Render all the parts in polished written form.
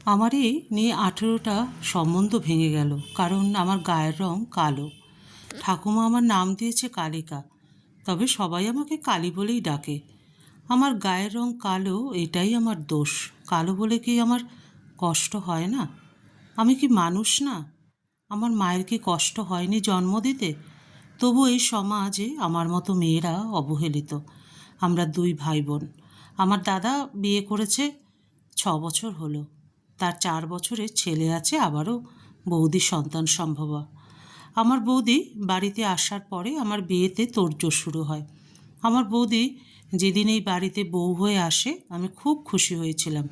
আমারই নিয়ে 18টা সম্বন্ধ ভেঙে গেল, কারণ আমার গায়ের রং কালো। ঠাকুমা আমার নাম দিয়েছে কালিকা, তবে সবাই আমাকে কালী বলেই ডাকে। আমার গায়ের রং কালো, এটাই আমার দোষ। কালো বলে কি আমার কষ্ট হয় না? আমি কি মানুষ না? আমার মায়ের কি কষ্ট হয়নি জন্ম দিতে? তবু এই সমাজে আমার মতো মেয়েরা অবহেলিত। আমরা দুই ভাই বোন। আমার দাদা বিয়ে করেছে, 6 বছর হলো। তার 4 বছরের ছেলে আছে, আবারও বৌদি সন্তান সম্ভবা। আমার বৌদি বাড়িতে আসার পরে আমার বিয়েতে তোড়জোড় শুরু হয়। আমার বৌদি যেদিন এই বাড়িতে বউ হয়ে আসে, আমি খুব খুশি হয়েছিলাম।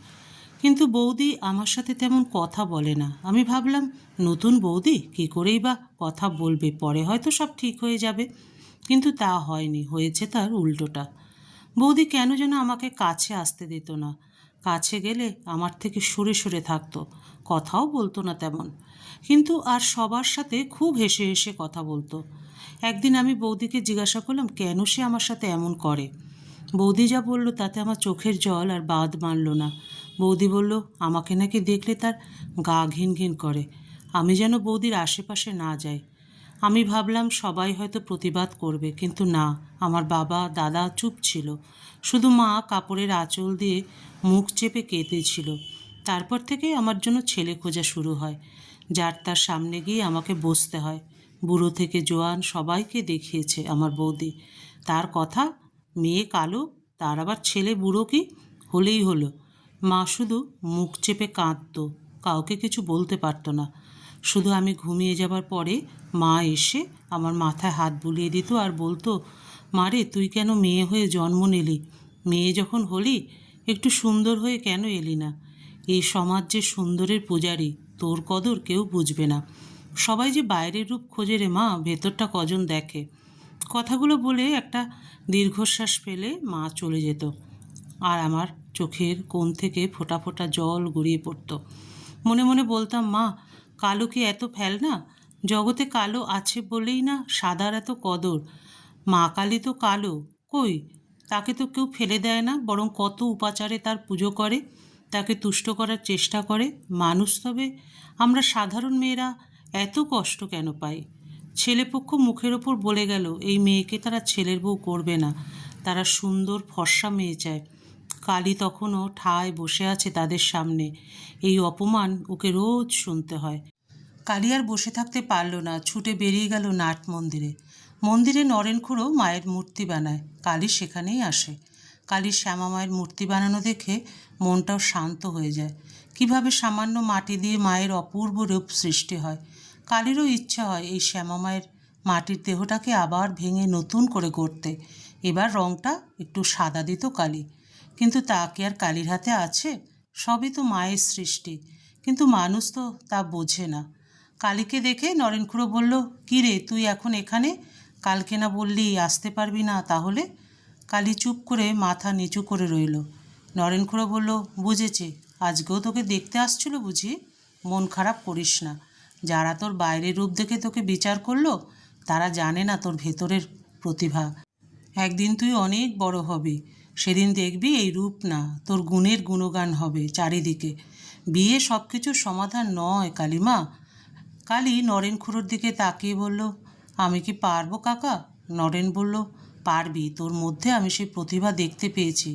কিন্তু বৌদি আমার সাথে তেমন কথা বলে না। আমি ভাবলাম, নতুন বৌদি কী করেই বা কথা বলবে, পরে হয়তো সব ঠিক হয়ে যাবে। কিন্তু তা হয়নি, হয়েছে তার উল্টোটা। বৌদি কেন যেন আমাকে কাছে আসতে দিত না। কাছে গেলে আমার থেকে সরে সরে থাকতো, কথাও বলতো না তেমন। কিন্তু আর সবার সাথে খুব হেসে হেসে কথা বলতো। একদিন আমি বৌদিকে জিজ্ঞাসা করলাম কেন সে আমার সাথে এমন করে। বৌদি যা বলল তাতে আমার চোখের জল আর বাদ মানল না। বৌদি বলল, আমাকে নাকি দেখলে তার গা ঘিন ঘিন করে, আমি যেন বৌদির আশেপাশে না যাই। আমি ভাবলাম সবাই হয়তো প্রতিবাদ করবে, কিন্তু না। আমার বাবা দাদা চুপ ছিল, শুধু মা কাপড়ের আঁচল দিয়ে মুখ চেপে কেঁদেছিল। তারপর থেকেই আমার জন্য ছেলে খোঁজা শুরু হয়। যার তার সামনে গিয়ে আমাকে বসতে হয়। বুড়ো থেকে জোয়ান সবাইকে দেখিয়েছে আমার বৌদি। তার কথা, মেয়ে কালো, তার আবার ছেলে বুড়ো, কি হলেই হলো। মা শুধু মুখ চেপে কাঁদত, কাউকে কিছু বলতে পারত না। শুধু আমি ঘুমিয়ে যাবার পরে মা এসে আমার মাথায় হাত বুলিয়ে দিত আর বলতো, মারে তুই কেন মেয়ে হয়ে জন্ম নিলি? মেয়ে যখন হলি, একটু সুন্দর হয়ে কেন এলি না? এই সমাজ যে সুন্দরের পূজারী, তোর কদর কেউ বুঝবে না। সবাই যে বাইরের রূপ খোঁজে রে মা, ভেতরটা কজন দেখে? কথাগুলো বলে একটা দীর্ঘশ্বাস ফেলে মা চলে যেত, আর আমার চোখের কোণ থেকে ফোঁটা ফোঁটা জল গড়িয়ে পড়তো। মনে মনে বলতাম, মা, কালো কি এত ফেল না? জগতে কালো আছে বলেই না সাদার এত কদর। মা কালী তো কালো, কই, তাকে তো কেউ ফেলে দেয় না, বরং কত উপাচারে তার পুজো করে, তাকে তুষ্ট করার চেষ্টা করে মানুষ। তবে আমরা সাধারণ মেয়েরা এত কষ্ট কেন পাই? ছেলেপক্ষ মুখের ওপর বলে গেল এই মেয়েকে তারা ছেলের বউ করবে না, তারা সুন্দর ফর্সা মেয়ে চায়। কালী তখনও ঠায় বসে আছে তাদের সামনে। এই অপমান ওকে রোজ শুনতে হয়। কালী আর বসে থাকতে পারল না, ছুটে বেরিয়ে গেল নাট মন্দিরে। মন্দিরে নরেন খুড়ো মায়ের মূর্তি বানায়, কালী সেখানেই আসে। কালীর শ্যামা মায়ের মূর্তি বানানো দেখে মনটাও শান্ত হয়ে যায়। কিভাবে সামান্য মাটি দিয়ে মায়ের অপূর্ব রূপ সৃষ্টি হয়। কালীরও ইচ্ছা হয় এই শ্যামা মায়ের মাটির দেহটাকে আবার ভেঙে নতুন করে গড়তে। এবার রংটা একটু সাদা দিত কালী। কিন্তু তা কি আর কালীর হাতে আছে? সবই তো মায়ের সৃষ্টি, কিন্তু মানুষ তো তা বোঝে না। কালীকে দেখে নরেন খুড়ো বলল, কী রে তুই এখন এখানে? কালকে না বললি আসতে পারবি না? তাহলে? কালী চুপ করে মাথা নিচু করে রইল। নরেন খুড়ো বলল, বুঝেছি, আজকেও তোকে দেখতে আসছিল বুঝি? মন খারাপ করিস না। যারা তোর বাইরের রূপ দেখে তোকে বিচার করলো, তারা জানে না তোর ভেতরের প্রতিভা। একদিন তুই অনেক বড় হবি, সেদিন দেখবি এই রূপ না, তোর গুণের গুণগান হবে চারিদিকে। বিয়ে সব কিছুর সমাধান নয় কালিমা। কালী নরেন খুড়োর দিকে তাকিয়ে বলল, আমি কি পারবো কাকা? নরেন বলল, পারবি, তোর মধ্যে আমি সেই প্রতিভা দেখতে পেয়েছি,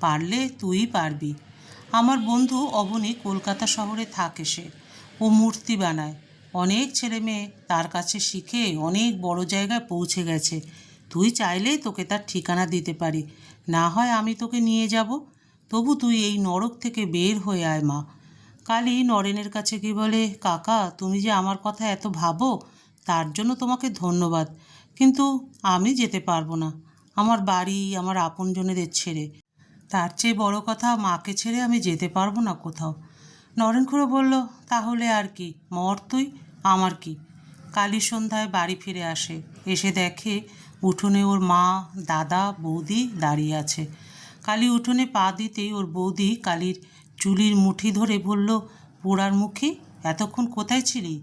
পারলে তুই পারবি। আমার বন্ধু অবনী কলকাতা শহরে থাকে, সে ও মূর্তি বানায়। অনেক ছেলে মেয়ে তার কাছে শিখে অনেক বড় জায়গায় পৌঁছে গেছে। তুই চাইলেই তোকে তার ঠিকানা দিতে পারি, না হয় আমি তোকে নিয়ে যাব। তবু তুই এই নরক থেকে বের হয়ে আয় মা। কালী নরেনের কাছে গিয়ে বলে, কাকা তুমি যে আমার কথা এত ভাবো, তার জন্য তোমাকে ধন্যবাদ, কিন্তু আমি যেতে পারবো না, আমার বাড়ি, আমার আপনজনেদের ছেড়ে। তার চেয়ে বড় কথা, মাকে ছেড়ে আমি যেতে পারবো না কোথাও। নরেন খুড়ো বলল, তাহলে আর কি, মর তুই, আমার কি। কালী সন্ধ্যায় বাড়ি ফিরে আসে, এসে দেখে উঠোনে ওর মা, দাদা, বৌদি দাঁড়িয়ে আছে। কালী উঠোনে পা দিতেই ওর বৌদি কালীর চুলির মুঠি ধরে বলল, পোড়ার মুখী, এতক্ষণ কোথায় ছিলি?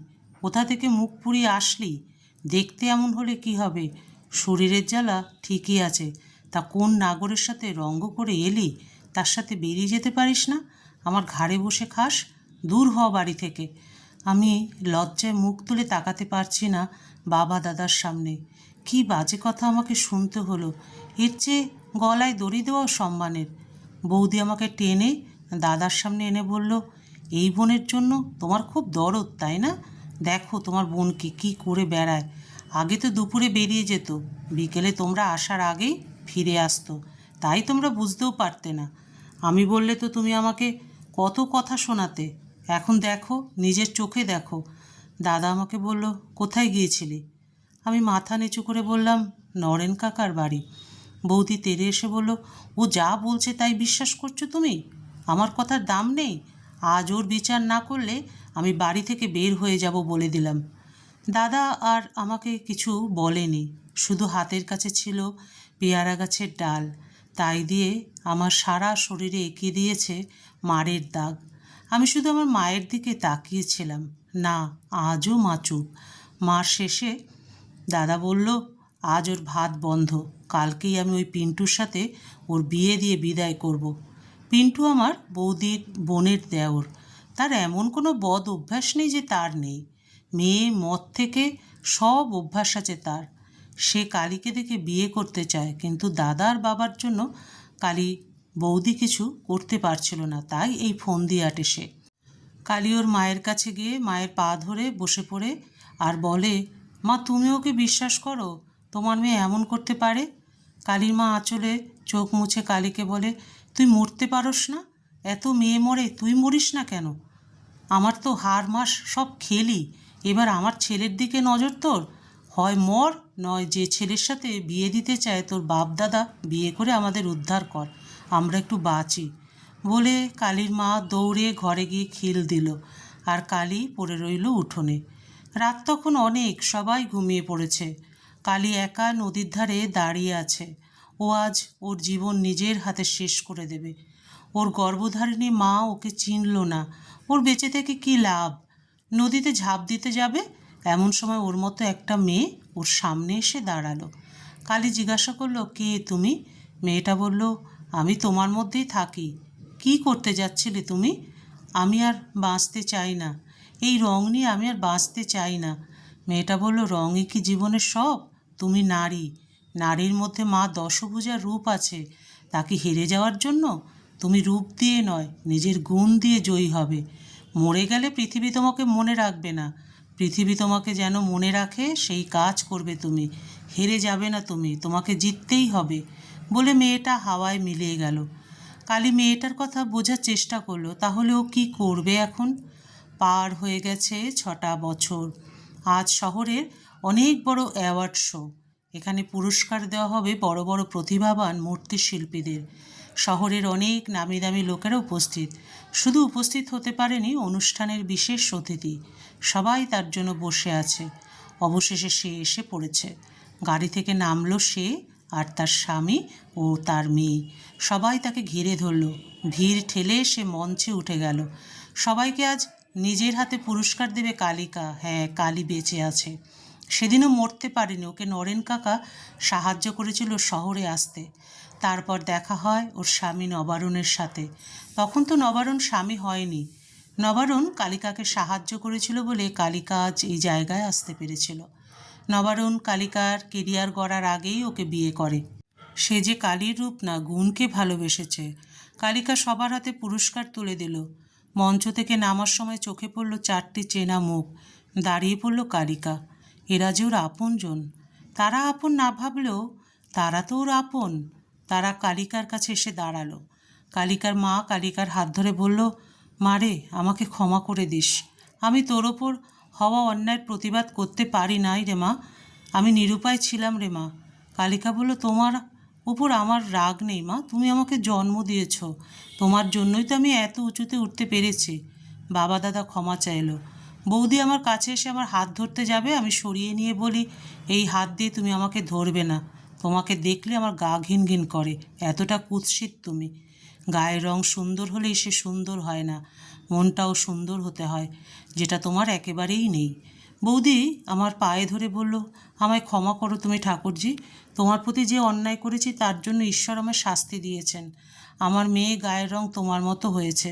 কোথা থেকে মুখ পুড়িয়ে আসলি? দেখতে এমন হলে কি হবে? শরীরের জ্বালা ঠিকই আছে, তা কোন নাগরের সাথে রঙ্গ করে এলি? তার সাথে বেরিয়ে যেতে পারিস না? আমার ঘাড়ে বসে খাস? দূর হ বাড়ি থেকে। আমি লজ্জায় মুখ তুলে তাকাতে পারছি না বাবা দাদার সামনে। কি বাজে কথা আমাকে শুনতে হলো, এর চেয়ে গলায় দড়ি দেওয়াও সম্মানের। বৌদি আমাকে টেনে দাদার সামনে এনে বলল, এই বোনের জন্য তোমার খুব দরদ তাই না? দেখো তোমার বোনকে কি করে বেড়ায়। আগে তো দুপুরে বেরিয়ে যেত, বিকেলে তোমরা আসার আগেই ফিরে আসতো, তাই তোমরা বুঝতেও পারতে না। আমি বললে তো তুমি আমাকে কত কথা শোনাতে, এখন দেখো, নিজের চোখে দেখো। দাদা আমাকে বলল, কোথায় গিয়েছিলি? আমি মাথা নিচু করে বললাম, নরেন কাকার বাড়ি। বৌদি তেড়ে এসে বলল, ও যা বলছে তাই বিশ্বাস করছো তুমি? আমার কথার দাম নেই? আজ ওর বিচার না করলে আমি বাড়ি থেকে বের হয়ে যাব বলে দিলাম। দাদা আর আমাকে কিছু বলেনি, শুধু হাতের কাছে ছিল পেয়ারা গাছের ডাল, তাই দিয়ে আমার সারা শরীরে এঁকে দিয়েছে মারের দাগ। আমি শুধু আমার মায়ের দিকে তাকিয়েছিলাম, না আজও মা চুপ। মার শেষে দাদা বলল, আজ ওর ভাত বন্ধ, কালকেই আমি ওই পিন্টুর সাথে ওর বিয়ে দিয়ে বিদায় করব। পিন্টু আমার বৌদির বোনের দেওর, তার এমন কোনো বদ অভ্যাস নেই যে তার নেই। মেয়ে মদ থেকে সব অভ্যাস আছে তার। সে কালীকে দেখে বিয়ে করতে চায়, কিন্তু দাদার বাবার জন্য কালী বৌদি কিছু করতে পারছিল না, তাই এই ফোন দিয়ে আটে সে। কালী ওর মায়ের কাছে গিয়ে মায়ের পা ধরে বসে পড়ে আর বলে, মা তুমি ওকে বিশ্বাস করো? তোমার মেয়ে এমন করতে পারে? কালীর মা আঁচলে চোখ মুছে কালীকে বলে, তুই মরতে পারোস না? এত মেয়ে মরে, তুই মরিস না কেন? আমার তো হার মাস সব খেলি, এবার আমার ছেলের দিকে নজর তোর। হয় মর, নয় যে ছেলের সাথে বিয়ে দিতে চায় তোর বাপ দাদা বিয়ে করে আমাদের উদ্ধার কর, আমরা একটু বাঁচি। বলে কালীর মা দৌড়ে ঘরে গিয়ে খিল দিল, আর কালী পড়ে রইল উঠোনে। রাত তখন অনেক, সবাই ঘুমিয়ে পড়েছে। কালী একা নদীর ধারে দাঁড়িয়ে আছে। ও আজ ওর জীবন নিজের হাতে শেষ করে দেবে। ওর গর্ভধারিণী মা ওকে চিনল না, ওর বেঁচে থেকে কী লাভ? নদীতে ঝাঁপ দিতে যাবে, এমন সময় ওর মতো একটা মেয়ে ওর সামনে এসে দাঁড়ালো। কালী জিজ্ঞাসা করলো, কে তুমি? মেয়েটা বলল, আমি তোমার মধ্যেই থাকি। কি করতে যাচ্ছিলে তুমি? আমি আর বাঁচতে চাই না, এই রং নিয়ে আমি আর বাঁচতে চাই না। মেয়েটা বলল, রঙই কি জীবনের সব? তুমি নারী, নারীর মধ্যে মা দশভুজার রূপ আছে, তাকে হেরে যাওয়ার জন্য? তুমি রূপ দিয়ে নয়, নিজের গুণ দিয়ে জয়ী হবে। মরে গেলে পৃথিবী তোমাকে মনে রাখবে না, পৃথিবী তোমাকে যেন মনে রাখে সেই কাজ করবে তুমি। হেরে যাবে না তুমি, তোমাকে জিততেই হবে। বলে মেয়েটা হাওয়ায় মিলিয়ে গেল। কালী মেয়েটার কথা বোঝার চেষ্টা করলো, তাহলে ও কী করবে এখন? পার হয়ে গেছে 6টা বছর। আজ শহরের অনেক বড় অ্যাওয়ার্ড শো, এখানে পুরস্কার দেওয়া হবে বড় বড় প্রতিভাবান মূর্তিশিল্পীদের। শহরের অনেক নামি দামি লোকেরা উপস্থিত। শুধু উপস্থিত হতে পারেনি অনুষ্ঠানের বিশেষ অতিথি, সবাই তার জন্য বসে আছে। অবশেষে সে এসে পড়েছে। গাড়ি থেকে নামলো সে আর তার স্বামী ও তার মেয়ে। সবাই তাকে ঘিরে ধরল, ভিড় ঠেলে সে মঞ্চে উঠে গেল। সবাইকে আজ নিজের হাতে পুরস্কার দেবে কালিকা। হ্যাঁ, কালী বেঁচে আছে, সেদিনও মরতে পারেনি, ওকে নরেন কাকা সাহায্য করেছিল শহরে আসতে। তারপর দেখা হয় ওর স্বামী নবারুণের সাথে। তখন তো নবারুণ স্বামী হয়নি, নবারুণ কালিকাকে সাহায্য করেছিল বলে কালিকা আজ এই জায়গায় আসতে পেরেছিল। নবারুণ কালিকার কেরিয়ার গড়ার আগেই ওকে বিয়ে করে। সে যে কালীর রূপ না, গুণকে ভালোবেসেছে। কালিকা সবার হাতে পুরস্কার তুলে দিল। মঞ্চ থেকে নামার সময় চোখে পড়ল 4টি চেনা মুখ। দাঁড়িয়ে পড়ল কালিকা। এরা যে ওর আপনজন, তারা আপন না ভাবলেও তারা তো ওর আপন। তারা কালিকার কাছে এসে দাঁড়ালো। কালিকার মা কালিকার হাত ধরে বলল, মা রে, আমাকে ক্ষমা করে দিস, আমি তোর ওপর হওয়া অন্যায়ের প্রতিবাদ করতে পারি নাই রে মা, আমি নিরুপায় ছিলাম রে মা। কালিকা বলল, তোমার উপর আমার রাগ নেই মা, তুমি আমাকে জন্ম দিয়েছ, তোমার জন্যই তো আমি এত উঁচুতে উঠতে পেরেছি। বাবা দাদা ক্ষমা চাইলো। বৌদি আমার কাছে এসে আমার হাত ধরতে যাবে, আমি সরিয়ে নিয়ে বলি, এই হাত দিয়ে তুমি আমাকে ধরবে না, তোমাকে দেখলে আমার গা ঘিন ঘিন করে, এতটা কুৎসিত তুমি। গায়ের রং সুন্দর হলেই সে সুন্দর হয় না, মনটাও সুন্দর হতে হয়, যেটা তোমার একেবারেই নেই। বৌদি আমার পায়ে ধরে বলল, আমায় ক্ষমা করো তুমি ঠাকুরজি, তোমার প্রতি যে অন্যায় করেছি তার জন্য ঈশ্বর আমায় শাস্তি দিয়েছেন। আমার মেয়ে গায়ের রং তোমার মতো হয়েছে,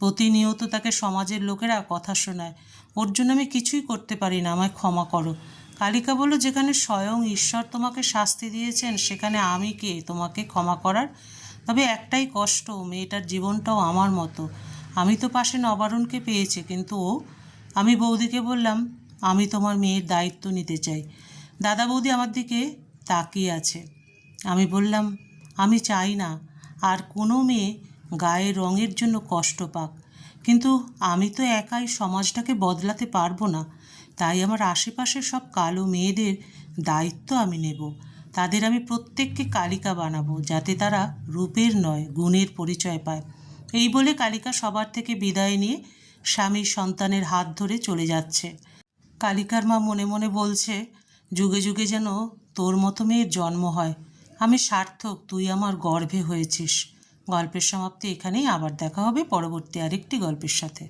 প্রতিনিয়ত তাকে সমাজের লোকেরা কথা শোনায়। ওর জন্য আমি কিছুই করতে পারি না, আমায় ক্ষমা করো। কালিকা বলল, যেখানে স্বয়ং ঈশ্বর তোমাকে শাস্তি দিয়েছেন সেখানে আমি কে তোমাকে ক্ষমা করার? তবে একটাই কষ্ট, মেয়েটার জীবনটাও আমার মতো। আমি তো পাশে নবারুণকে পেয়েছি, কিন্তু ও। আমি বৌদিকে বললাম, আমি তোমার মেয়ের দায়িত্ব নিতে চাই। দাদা বৌদি আমার দিকে তাকিয়ে আছে। আমি বললাম, আমি চাই না আর কোনো মেয়ে গায়ের রঙের জন্য কষ্ট পাক, কিন্তু আমি তো একাই সমাজটাকে বদলাতে পারবো না। তাই আমার আশেপাশের সব কালো মেয়েদের দায়িত্ব আমি নেব। তাদের আমি প্রত্যেককে কালিকা বানাবো, যাতে তারা রূপের নয় গুণের পরিচয় পায়। এই বলে কালিকা সবার থেকে বিদায় নিয়ে স্বামী সন্তানের হাত ধরে চলে যাচ্ছে। কালিকার মা মনে মনে বলছে, যুগে যুগে যেন তোর মতো মেয়ের জন্ম হয়। আমি সার্থক, তুই আমার গর্ভে হয়েছিস। গল্পের সমাপ্তি এখানেই। আবার দেখা হবে পরবর্তী আরেকটি গল্পের সাথে।